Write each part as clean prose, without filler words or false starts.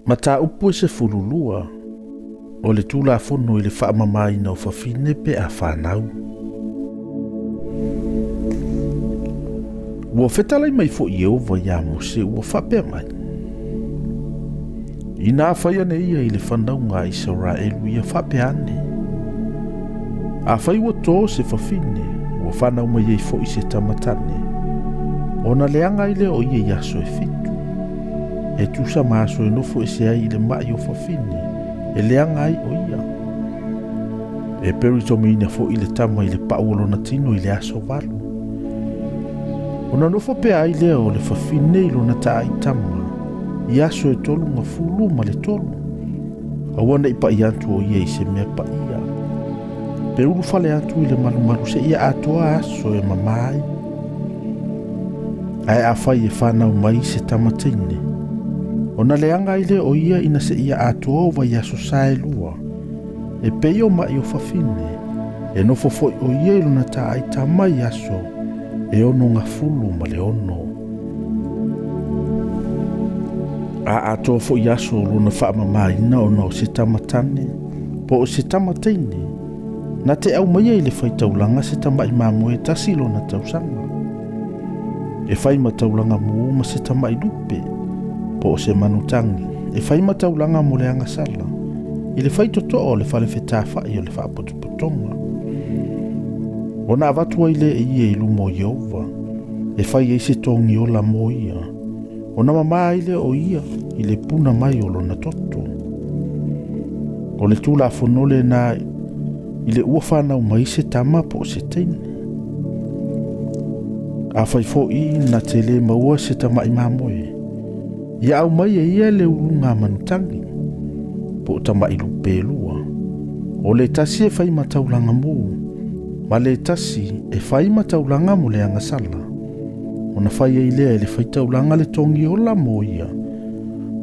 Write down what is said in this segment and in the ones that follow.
Mata upu se fululua o le tula fono i le whaamamaina o whawhine pe a whanau. Ua whetalai mai fo i eova ia mose ua whapea mai. I nā whaia ne ia i le whanau ngā Israelu ia whapea ane. A whai ua tō se whawhine ua whanau mai ei fo i se tamatane. O na leanga i le o ia i aso e fitu. E tusa maaso e nofo e se ai i le mai o whawhine. E leanga ai o ia. E peritomeina fo i le tama i le pauolona tino i le aso valu. Ona nofo pe ai lea o le whawhine i lona taa i tama. I aso e tolu nga fulu ma le tolu. Awana i pa i antu o ia i se mea pa ia. Pe ulu fale antu i le malu se ia atoa aso e mamai. Ai a whai e whanau mai se tamateine. Ona leanga i le o ia ina se ia atoa o vai aso sae lua. E peo mai o whawhine. E nofo foi o ia i lona taa i tama i aso. E ono nga fulu ma le ono. A atoa fo i aso luna whaamamaina ona o se tamatane. Po o se tamateine. Na te au mai le faitaulanga se tamai mamu e tasi lona tausanga. E whai mataulanga mu ma se tamai lupe. Po o se manutangi. E whai mataulanga mo le angasala. I le whai toto o le whale whetawhai o le whaapotopotonga. Ona avatua i le e ia i lumo Iova. E whai e se tongi o la mo ia. Ona mama i le o ia i le puna mai o lona toto. O le tula fonole na i le ua whanau mai se tama po se teine. A whai fo i na te le maua se tama i mamoe. Ia au mai e ia le urunga manutangi. Po tama i lupe lua. O le tasi e whai mataulanga muu. Ma le tasi e whai mataulanga mo le angasala. Ona whai e lea e le whaitaulanga le tongi o la mo ia.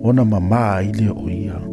Ona mama i le o ia.